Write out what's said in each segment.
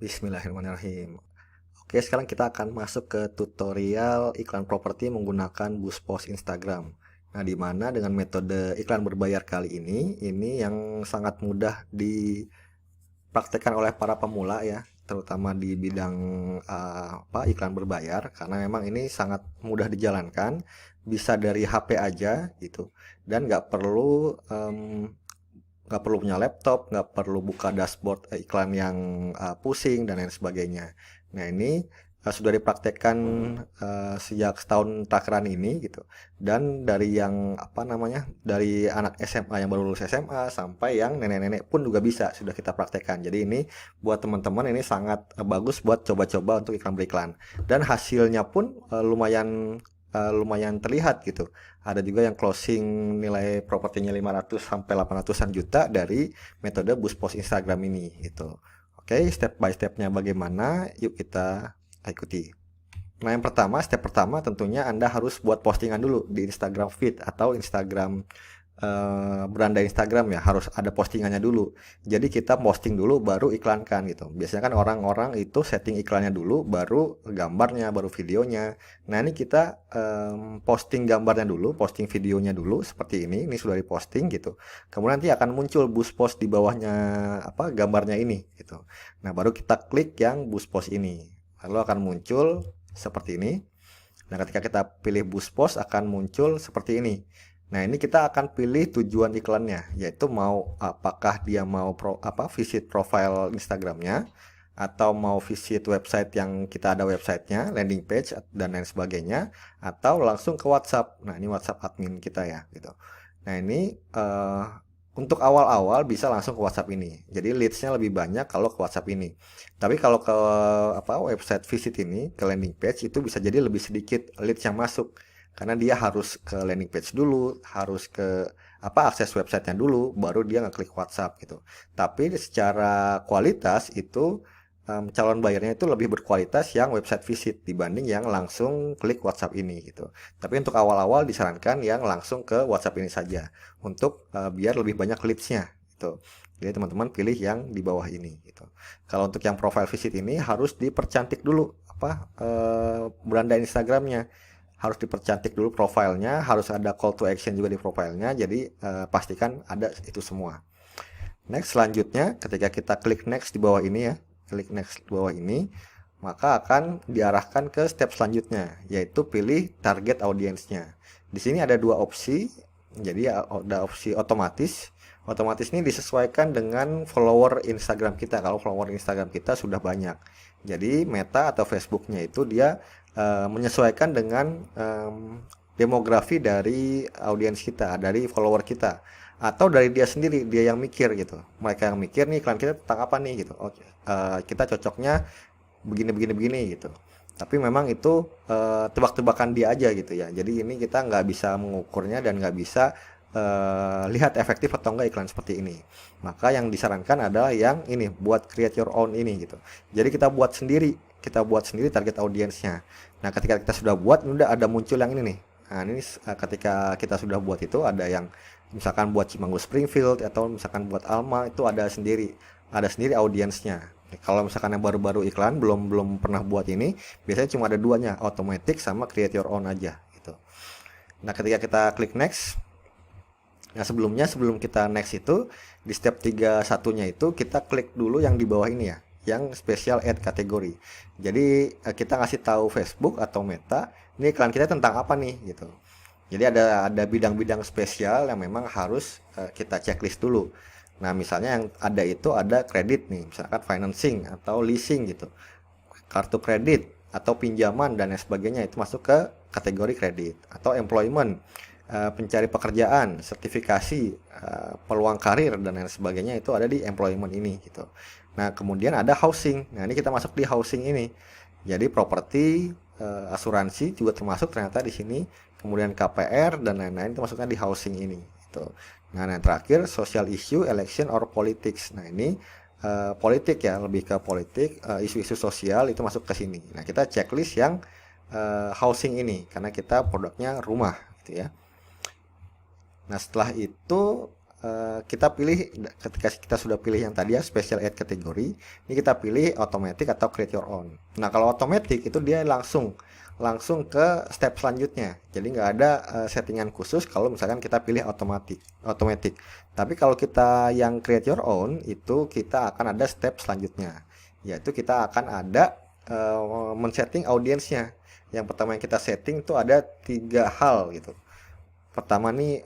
Bismillahirrahmanirrahim. Oke, sekarang kita akan masuk ke tutorial iklan properti menggunakan Boost Post Instagram. Nah, di mana dengan metode iklan berbayar kali ini yang sangat mudah dipraktekkan oleh para pemula ya, terutama di bidang iklan berbayar, karena memang ini sangat mudah dijalankan, bisa dari HP aja gitu, dan nggak perlu punya laptop, nggak perlu buka dashboard iklan yang pusing dan lain sebagainya. Nah ini sudah dipraktekkan sejak setahun terakhir ini gitu. Dan dari yang dari anak SMA yang baru lulus SMA sampai yang nenek-nenek pun juga bisa sudah kita praktekkan. Jadi ini buat teman-teman ini sangat bagus buat coba-coba untuk iklan beriklan. Dan hasilnya pun lumayan terlihat gitu. Ada juga yang closing nilai propertinya 500 sampai 800-an juta dari metode Boost Post Instagram ini gitu. Oke, step by stepnya bagaimana? Yuk kita ikuti. Nah, step pertama tentunya Anda harus buat postingan dulu di Instagram feed atau Instagram beranda Instagram ya, harus ada postingannya dulu. Jadi kita posting dulu baru iklankan gitu. Biasanya kan orang-orang itu setting iklannya dulu, baru gambarnya, baru videonya. Nah ini kita posting gambarnya dulu, posting videonya dulu seperti ini. Ini sudah diposting gitu. Kemudian nanti akan muncul boost post di bawahnya gambarnya ini gitu. Nah baru kita klik yang boost post ini. Lalu akan muncul seperti ini. Nah ketika kita pilih boost post akan muncul seperti ini. Nah, ini kita akan pilih tujuan iklannya, yaitu apakah dia mau visit profile Instagramnya, atau mau visit website yang kita ada websitenya, landing page dan lain sebagainya, atau langsung ke WhatsApp. Nah, ini WhatsApp admin kita ya, gitu. Nah, ini untuk awal-awal bisa langsung ke WhatsApp ini. Jadi leads-nya lebih banyak kalau ke WhatsApp ini. Tapi kalau ke website visit ini, ke landing page itu bisa jadi lebih sedikit leads yang masuk. Karena dia harus ke landing page dulu, harus ke akses websitenya dulu, baru dia ngeklik WhatsApp gitu. Tapi secara kualitas itu calon bayarnya itu lebih berkualitas yang website visit dibanding yang langsung klik WhatsApp ini gitu. Tapi untuk awal-awal disarankan yang langsung ke WhatsApp ini saja untuk biar lebih banyak leads-nya gitu. Jadi teman-teman pilih yang di bawah ini gitu. Kalau untuk yang profile visit ini harus dipercantik dulu beranda Instagramnya. Harus dipercantik dulu profilnya, harus ada call to action juga di profilnya, jadi pastikan ada itu semua. Next, selanjutnya ketika kita klik next di bawah ini ya, klik next di bawah ini, maka akan diarahkan ke step selanjutnya, yaitu pilih target audiensnya. Di sini ada dua opsi, jadi ada opsi otomatis. Otomatis ini disesuaikan dengan follower Instagram kita. Kalau follower Instagram kita sudah banyak, jadi Meta atau Facebooknya itu dia menyesuaikan dengan demografi dari audiens kita, dari follower kita, atau dari dia sendiri, dia yang mikir gitu. Mereka yang mikir nih iklan kita tentang apa nih gitu. Oke, kita cocoknya begini gitu. Tapi memang itu tebak-tebakan dia aja gitu ya. Jadi ini kita nggak bisa mengukurnya dan nggak bisa lihat efektif atau enggak iklan seperti ini. Maka yang disarankan adalah yang ini, buat create your own ini gitu. Jadi kita buat sendiri target audiensnya. Nah ketika kita sudah buat, udah ada muncul yang ini nih. Nah ini ketika kita sudah buat itu ada yang misalkan buat Cimanggu Springfield atau misalkan buat Alma, itu ada sendiri audiensnya. Kalau misalkan yang baru-baru iklan belum pernah buat ini, biasanya cuma ada duanya, automatic sama create your own aja gitu. Nah ketika kita klik next, nah sebelum kita next itu di step 31-nya itu kita klik dulu yang di bawah ini ya, yang special add kategori. Jadi kita ngasih tahu Facebook atau Meta, ini iklan kita tentang apa nih gitu. Jadi ada bidang-bidang spesial yang memang harus kita checklist dulu. Nah, misalnya yang ada itu ada kredit nih, misalkan financing atau leasing gitu. Kartu kredit atau pinjaman dan lain sebagainya itu masuk ke kategori kredit, atau employment, pencari pekerjaan, sertifikasi, peluang karir dan lain sebagainya itu ada di employment ini gitu. Nah, kemudian ada housing. Nah, ini kita masuk di housing ini. Jadi properti, asuransi juga termasuk ternyata di sini. Kemudian KPR dan lain-lain itu masuknya di housing ini gitu. Nah, yang terakhir social issue, election or politics. Nah, ini politik ya, lebih ke politik, isu-isu sosial itu masuk ke sini. Nah, kita checklist yang housing ini karena kita produknya rumah gitu ya. Nah setelah itu kita pilih, ketika kita sudah pilih yang tadi ya special add kategori, ini kita pilih automatic atau create your own. Nah kalau automatic itu dia langsung ke step selanjutnya, jadi nggak ada settingan khusus kalau misalkan kita pilih automatic. Tapi kalau kita yang create your own itu kita akan ada step selanjutnya, yaitu kita akan ada men-setting audiensnya. Yang pertama yang kita setting itu ada 3 hal gitu. Pertama nih,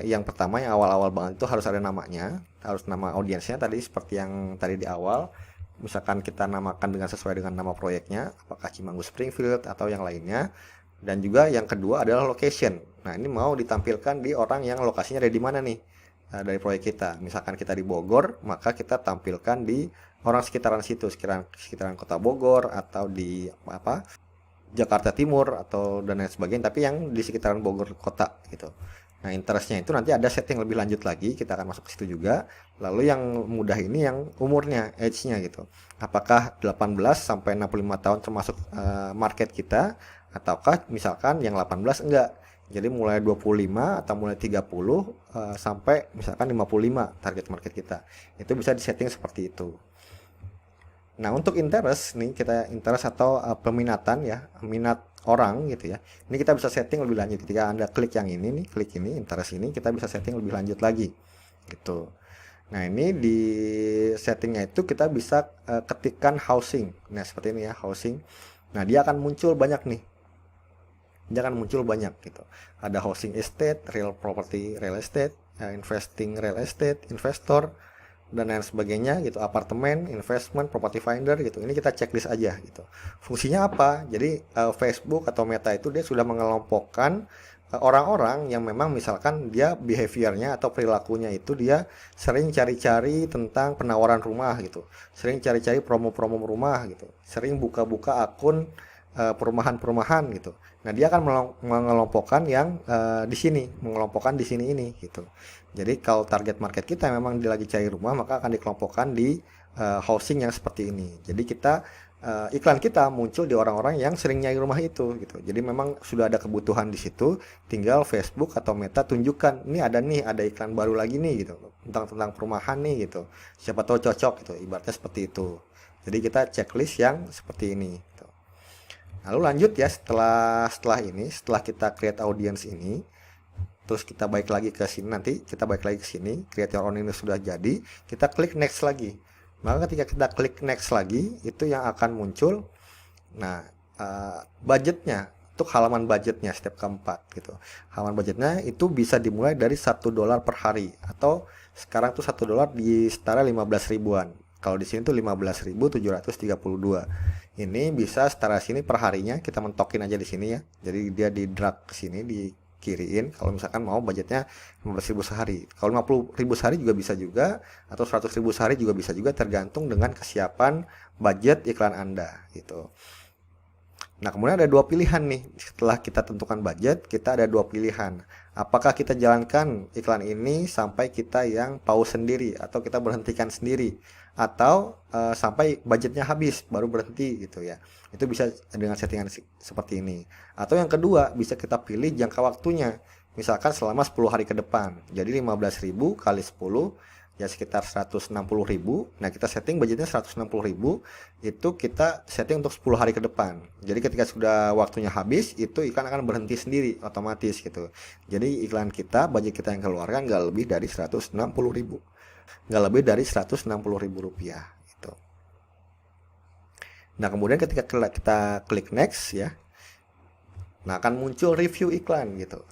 yang pertama yang awal-awal banget itu harus ada namanya, harus nama audiensnya tadi seperti yang tadi di awal. Misalkan kita namakan dengan sesuai dengan nama proyeknya, apakah Cimanggu Springfield atau yang lainnya. Dan juga yang kedua adalah location. Nah ini mau ditampilkan di orang yang lokasinya ada di mana nih, dari proyek kita. Misalkan kita di Bogor, maka kita tampilkan di orang sekitaran situ, sekitaran kota Bogor atau di Jakarta Timur atau dan lain sebagainya, tapi yang di sekitaran Bogor kota gitu. Nah interestnya itu nanti ada setting lebih lanjut lagi, kita akan masuk ke situ juga. Lalu yang mudah ini yang umurnya, age-nya gitu, apakah 18 sampai 65 tahun termasuk market kita, ataukah misalkan yang 18 enggak, jadi mulai 25 atau mulai 30 sampai misalkan 55 target market kita. Itu bisa disetting seperti itu. Nah untuk interest nih, kita interest atau peminatan ya, minat orang gitu ya, ini kita bisa setting lebih lanjut. Ketika Anda klik yang ini nih, klik ini interest ini, kita bisa setting lebih lanjut lagi gitu. Nah ini di settingnya itu kita bisa ketikkan housing. Nah seperti ini ya, housing. Nah dia akan muncul banyak nih, gitu. Ada housing estate, real property real estate, investing real estate, investor dan lain sebagainya gitu, apartemen, investment, property finder gitu. Ini kita checklist aja gitu. Fungsinya apa? Jadi Facebook atau Meta itu dia sudah mengelompokkan orang-orang yang memang misalkan dia behaviornya atau perilakunya itu dia sering cari-cari tentang penawaran rumah gitu, sering cari-cari promo-promo rumah gitu, sering buka-buka akun perumahan-perumahan gitu. Nah dia akan mengelompokkan yang di sini, ini gitu. Jadi kalau target market kita memang dia lagi cari rumah, maka akan dikelompokkan di housing yang seperti ini. Jadi kita iklan kita muncul di orang-orang yang sering nyari rumah itu gitu. Jadi memang sudah ada kebutuhan di situ, tinggal Facebook atau Meta tunjukkan, ada iklan baru lagi nih gitu, tentang perumahan nih gitu. Siapa tahu cocok gitu, ibaratnya seperti itu. Jadi kita checklist yang seperti ini gitu. Lalu lanjut ya, setelah kita create audience ini, terus kita balik lagi ke sini, create your own ini sudah jadi, kita klik next lagi. Maka ketika kita klik next lagi, itu yang akan muncul, nah budgetnya, untuk halaman budgetnya step keempat gitu. Halaman budgetnya itu bisa dimulai dari $1 per hari, atau sekarang tuh $1 di setara 15 ribuan. Kalau di sini tuh 15.732. Ini bisa setara sini per harinya, kita mentokin aja di sini ya. Jadi dia di drag ke sini, di kiriin kalau misalkan mau budgetnya 15.000 sehari. Kalau 50.000 sehari juga bisa juga, atau 100.000 sehari juga bisa juga, tergantung dengan kesiapan budget iklan Anda gitu. Nah kemudian ada 2 pilihan nih, setelah kita tentukan budget, kita ada 2 pilihan. Apakah kita jalankan iklan ini sampai kita yang pause sendiri, atau kita berhentikan sendiri, atau sampai budgetnya habis baru berhenti gitu ya. Itu bisa dengan settingan seperti ini. Atau yang kedua, bisa kita pilih jangka waktunya, misalkan selama 10 hari ke depan. Jadi 15.000 kali 10 ya sekitar 160.000. Nah kita setting budgetnya 160.000, itu kita setting untuk 10 hari ke depan. Jadi ketika sudah waktunya habis, itu iklan akan berhenti sendiri otomatis gitu. Jadi iklan kita, budget kita yang keluarkan nggak lebih dari 160.000, rupiah gitu. Nah kemudian ketika kita klik next ya, nah akan muncul review iklan gitu,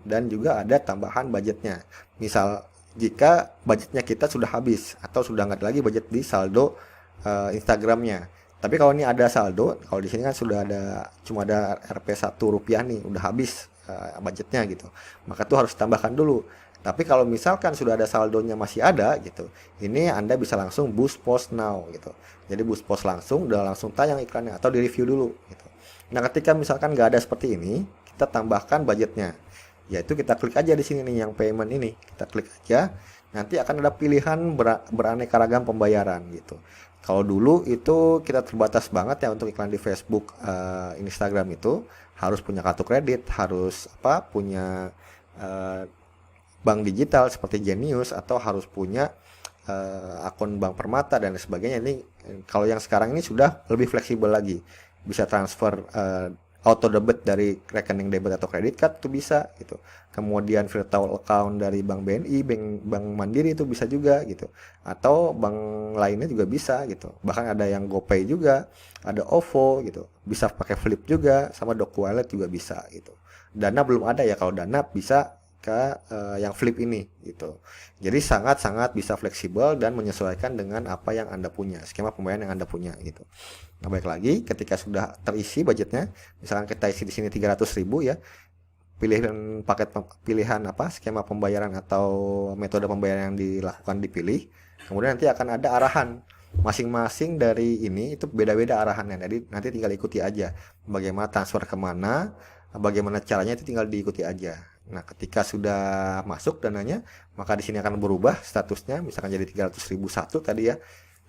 dan juga ada tambahan budgetnya. Misal jika budgetnya kita sudah habis atau sudah nggak ada lagi budget di saldo Instagramnya. Tapi kalau ini ada saldo, kalau di sini kan sudah cuma ada Rp1 rupiah nih, udah habis budgetnya gitu, maka tuh harus tambahkan dulu. Tapi kalau misalkan sudah ada saldonya masih ada gitu, ini Anda bisa langsung boost post now gitu. Jadi boost post langsung, udah langsung tayang iklannya atau di review dulu gitu. Nah ketika misalkan nggak ada seperti ini, kita tambahkan budgetnya, yaitu kita klik aja di sini nih yang payment ini, kita klik aja, nanti akan ada pilihan beraneka ragam pembayaran gitu. Kalau dulu itu kita terbatas banget ya untuk iklan di Facebook, Instagram itu harus punya kartu kredit, harus punya bank digital seperti Genius atau harus punya akun Bank Permata dan sebagainya. Ini kalau yang sekarang ini sudah lebih fleksibel lagi, bisa transfer auto debit dari rekening debit atau kredit card itu bisa gitu. Kemudian virtual account dari Bank BNI, Bank Mandiri itu bisa juga gitu. Atau bank lainnya juga bisa gitu. Bahkan ada yang GoPay juga, ada OVO gitu. Bisa pakai Flip juga, sama DocuWallet juga bisa gitu. Dana belum ada ya, kalau Dana bisa ke yang Flip ini gitu. Jadi sangat-sangat bisa fleksibel dan menyesuaikan dengan apa yang Anda punya, skema pembayaran yang Anda punya gitu. Nah, baik lagi ketika sudah terisi budgetnya, misalkan kita isi di sini 300.000 ya, pilihan pilihan apa skema pembayaran atau metode pembayaran yang dilakukan dipilih, kemudian nanti akan ada arahan masing-masing dari ini itu beda-beda arahannya. Jadi nanti tinggal ikuti aja bagaimana transfer kemana, bagaimana caranya itu tinggal diikuti aja. Nah, ketika sudah masuk dananya, maka di sini akan berubah statusnya, misalkan jadi 300.001 tadi ya.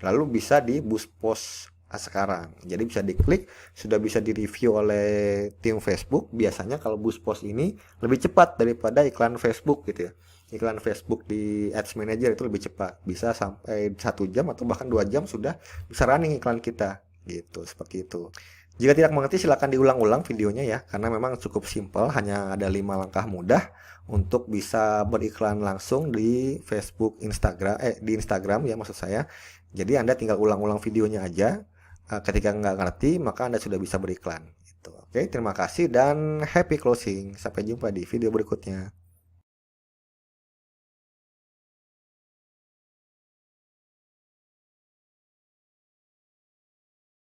Lalu bisa di boost post sekarang. Jadi bisa diklik, sudah bisa direview oleh tim Facebook. Biasanya kalau boost post ini lebih cepat daripada iklan Facebook gitu ya. Iklan Facebook di Ads Manager itu lebih cepat, bisa sampai 1 jam atau bahkan 2 jam sudah bisa running iklan kita gitu, seperti itu. Jika tidak mengerti silakan diulang-ulang videonya ya, karena memang cukup simpel, hanya ada 5 langkah mudah untuk bisa beriklan langsung di Facebook, di Instagram ya maksud saya. Jadi Anda tinggal ulang-ulang videonya aja. Ketika nggak ngerti, maka Anda sudah bisa beriklan. Gitu. Oke, terima kasih dan happy closing. Sampai jumpa di video berikutnya.